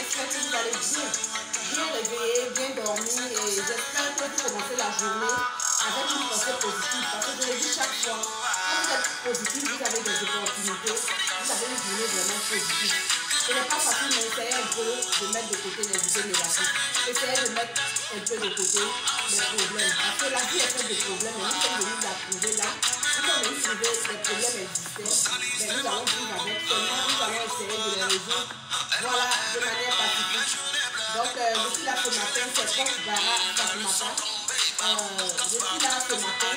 j'espère que vous allez bien réveiller, bien dormir et j'espère que vous commencez la journée avec une pensée positive parce que je le dis chaque fois, quand vous êtes positif, vous avez des opportunités, vous avez une journée vraiment positive. Ce n'est pas facile, mais essayez un peu de mettre de côté les idées négatives. Essayez de mettre un peu de côté les problèmes. Parce que la vie est faite de problèmes et nous sommes venus la trouver là. Nous sommes venus trouver des problèmes existants. Mais nous allons vivre avec seulement, nous allons essayer de les résoudre. Voilà, de manière pacifique. Donc, je suis là ce matin, c'est Coach Bara Fatoumata. Je suis là ce matin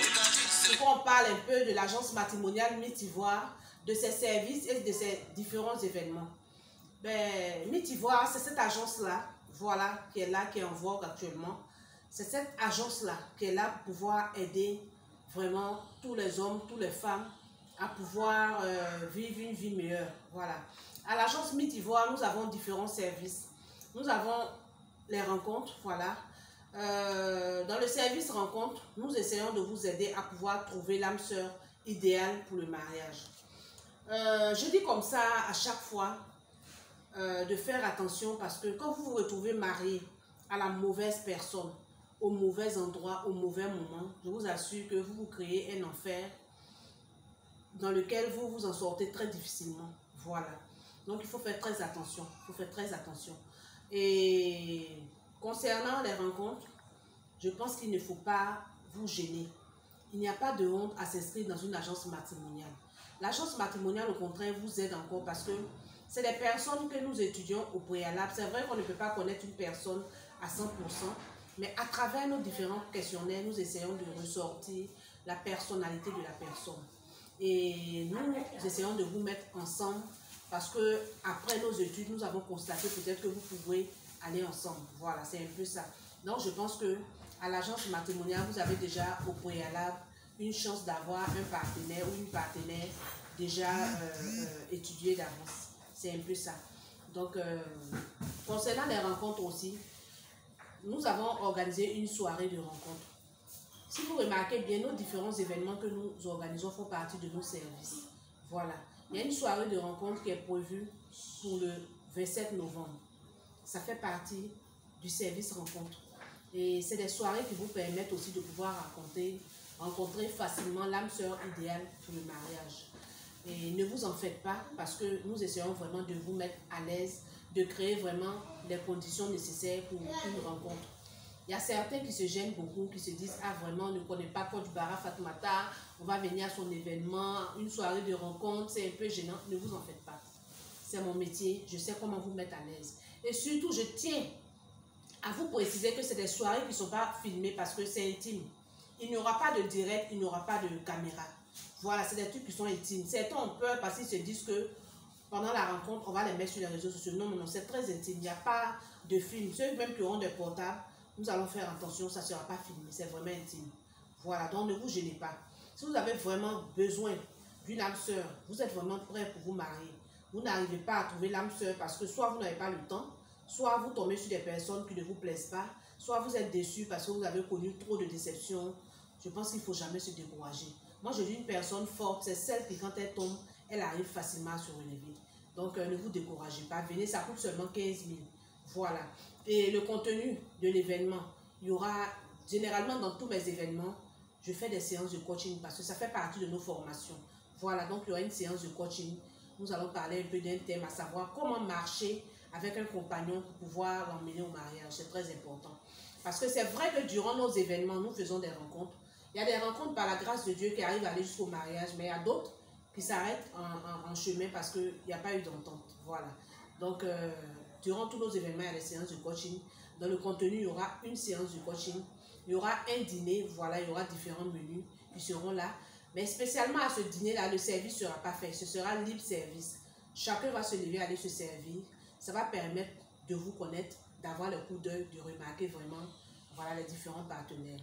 pour qu'on parle un peu de l'agence matrimoniale Mythe Ivoire, de ses services et de ses différents événements. Ben, Mythe Ivoire, c'est cette agence-là, voilà, qui est là, qui est en vogue actuellement. C'est cette agence-là qui est là pour pouvoir aider vraiment tous les hommes, toutes les femmes à pouvoir vivre une vie meilleure. Voilà. À l'agence Mythe Ivoire, nous avons différents services. Nous avons les rencontres, voilà. Dans le service rencontre, nous essayons de vous aider à pouvoir trouver l'âme sœur idéale pour le mariage. Je dis comme ça à chaque fois, de faire attention parce que quand vous vous retrouvez marié à la mauvaise personne, au mauvais endroit, au mauvais moment, je vous assure que vous vous créez un enfer dans lequel vous vous en sortez très difficilement. Voilà. Donc il faut faire très attention. Il faut faire très attention. Et concernant les rencontres, je pense qu'il ne faut pas vous gêner. Il n'y a pas de honte à s'inscrire dans une agence matrimoniale. L'agence matrimoniale, au contraire, vous aide encore parce que c'est des personnes que nous étudions au préalable. C'est vrai qu'on ne peut pas connaître une personne à 100%, mais à travers nos différents questionnaires, nous essayons de ressortir la personnalité de la personne. Et nous essayons de vous mettre ensemble parce que après nos études, nous avons constaté peut-être que vous pouvez aller ensemble. Voilà, c'est un peu ça. Donc, je pense que à l'agence matrimoniale, vous avez déjà au préalable une chance d'avoir un partenaire ou une partenaire déjà étudié d'avance. C'est un peu ça. Donc, concernant les rencontres aussi, nous avons organisé une soirée de rencontres. Si vous remarquez bien, nos différents événements que nous organisons font partie de nos services. Voilà. Il y a une soirée de rencontre qui est prévue pour le 27 novembre. Ça fait partie du service rencontre. Et c'est des soirées qui vous permettent aussi de pouvoir rencontrer facilement l'âme sœur idéale pour le mariage. Et ne vous en faites pas parce que nous essayons vraiment de vous mettre à l'aise, de créer vraiment les conditions nécessaires pour une rencontre. Il y a certains qui se gênent beaucoup, qui se disent « Ah vraiment, on ne connaît pas Coach Bara Fatoumata, on va venir à son événement, une soirée de rencontre, c'est un peu gênant. » Ne vous en faites pas. C'est mon métier, je sais comment vous mettre à l'aise. Et surtout, je tiens à vous préciser que c'est des soirées qui ne sont pas filmées parce que c'est intime. Il n'y aura pas de direct, il n'y aura pas de caméra. Voilà, c'est des trucs qui sont intimes. Certains ont peur parce qu'ils se disent que pendant la rencontre, on va les mettre sur les réseaux sociaux. Non, non, c'est très intime. Il n'y a pas de film. Ceux même qui auront des portables, nous allons faire attention, ça ne sera pas filmé. C'est vraiment intime. Voilà, donc ne vous gênez pas. Si vous avez vraiment besoin d'une âme sœur, vous êtes vraiment prêt pour vous marier. Vous n'arrivez pas à trouver l'âme sœur parce que soit vous n'avez pas le temps, soit vous tombez sur des personnes qui ne vous plaisent pas, soit vous êtes déçu parce que vous avez connu trop de déceptions. Je pense qu'il ne faut jamais se décourager. Moi, je dis une personne forte, c'est celle qui, quand elle tombe, elle arrive facilement à se relever. Donc, ne vous découragez pas. Venez, ça coûte seulement 15 000. Voilà. Et le contenu de l'événement, il y aura, généralement dans tous mes événements, je fais des séances de coaching parce que ça fait partie de nos formations. Voilà, donc il y aura une séance de coaching. Nous allons parler un peu d'un thème, à savoir comment marcher avec un compagnon pour pouvoir l'emmener au mariage. C'est très important. Parce que c'est vrai que durant nos événements, nous faisons des rencontres. Il y a des rencontres par la grâce de Dieu qui arrivent à aller jusqu'au mariage, mais il y a d'autres qui s'arrêtent en chemin parce qu'il n'y a pas eu d'entente. Voilà. Donc, durant tous nos événements, il y a des séances de coaching. Dans le contenu, il y aura une séance de coaching. Il y aura un dîner. Voilà, il y aura différents menus qui seront là. Mais spécialement à ce dîner-là, le service ne sera pas fait. Ce sera libre service. Chacun va se lever, aller se servir. Ça va permettre de vous connaître, d'avoir le coup d'œil, de remarquer vraiment voilà, les différents partenaires.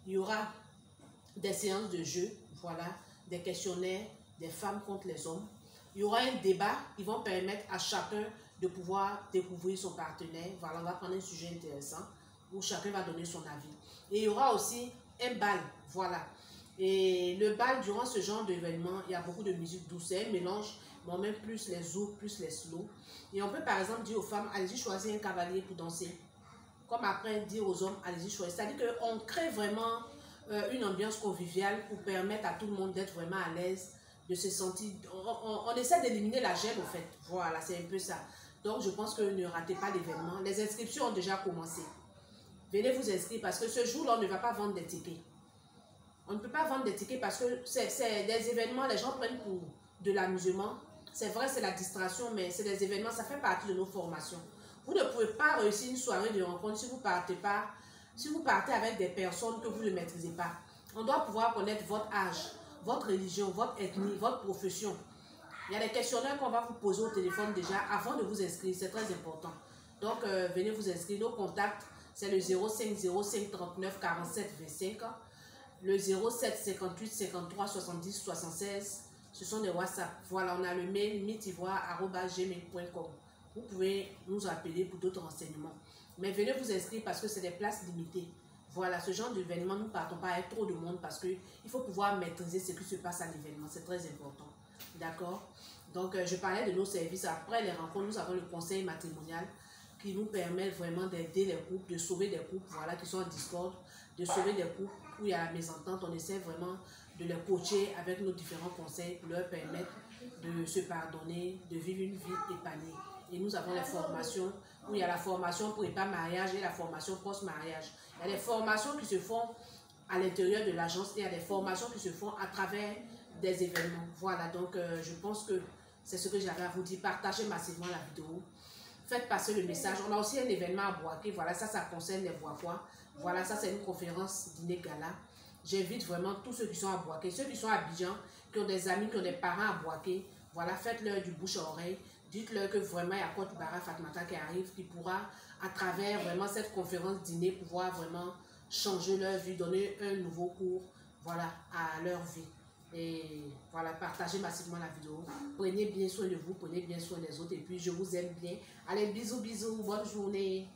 Il y aura des séances de jeu, voilà, des questionnaires, des femmes contre les hommes. Il y aura un débat qui va permettre à chacun de pouvoir découvrir son partenaire. Voilà, on va prendre un sujet intéressant où chacun va donner son avis. Et il y aura aussi un bal, voilà. Et le bal, durant ce genre d'événement, il y a beaucoup de musique douce, un mélange bon, même plus les zouk, plus les slow. Et on peut par exemple dire aux femmes, allez-y choisir un cavalier pour danser. Comme après dire aux hommes, allez-y choisir. C'est-à-dire qu'on crée vraiment une ambiance conviviale pour permettre à tout le monde d'être vraiment à l'aise, de se sentir... On essaie d'éliminer la gêne au fait. Voilà, c'est un peu ça. Donc je pense que ne ratez pas l'événement. Les inscriptions ont déjà commencé. Venez vous inscrire parce que ce jour-là, on ne va pas vendre des tickets. On ne peut pas vendre des tickets parce que c'est des événements, les gens prennent pour de l'amusement. C'est vrai, c'est la distraction, mais c'est des événements, ça fait partie de nos formations. Vous ne pouvez pas réussir une soirée de rencontre si vous partez avec des personnes que vous ne maîtrisez pas. On doit pouvoir connaître votre âge, votre religion, votre ethnie, votre profession. Il y a des questionnaires qu'on va vous poser au téléphone déjà avant de vous inscrire, c'est très important. Donc, venez vous inscrire. Nos contacts, c'est le 05 05 39 47 25. Le 07 58 53 70 76, ce sont des WhatsApp. Voilà, on a le mail mythivoire@gmail.com. Vous pouvez nous appeler pour d'autres renseignements. Mais venez vous inscrire parce que c'est des places limitées. Voilà, ce genre d'événement, nous ne partons pas avec trop de monde parce qu'il faut pouvoir maîtriser ce qui se passe à l'événement. C'est très important. D'accord? Donc, je parlais de nos services. Après les rencontres, nous avons le conseil matrimonial qui nous permet vraiment d'aider les couples, de sauver des couples, voilà, qui sont en discorde, de sauver des couples où il y a la mésentente. On essaie vraiment de les coacher avec nos différents conseils pour leur permettre de se pardonner, de vivre une vie épanouie. Et nous avons les formations où il y a la formation prépa-mariage et la formation post-mariage. Il y a des formations qui se font à l'intérieur de l'agence et il y a des formations qui se font à travers des événements. Voilà, donc je pense que c'est ce que j'avais à vous dire. Partagez massivement la vidéo. Faites passer le message. On a aussi un événement à Boaké. Voilà, ça concerne les Boakois. Voilà, ça c'est une conférence dîner gala. J'invite vraiment tous ceux qui sont à Boaké, ceux qui sont à Abidjan, qui ont des amis, qui ont des parents à Boaké. Voilà, faites-leur du bouche à oreille. Dites-leur que vraiment il y a Côte Bara Fatmata qui arrive, qui pourra, à travers vraiment cette conférence dîner, pouvoir vraiment changer leur vie, donner un nouveau cours, voilà, à leur vie. Et voilà, partagez massivement la vidéo. Prenez bien soin de vous, prenez bien soin des autres. Et puis, je vous aime bien. Allez, bisous, bisous, bonne journée.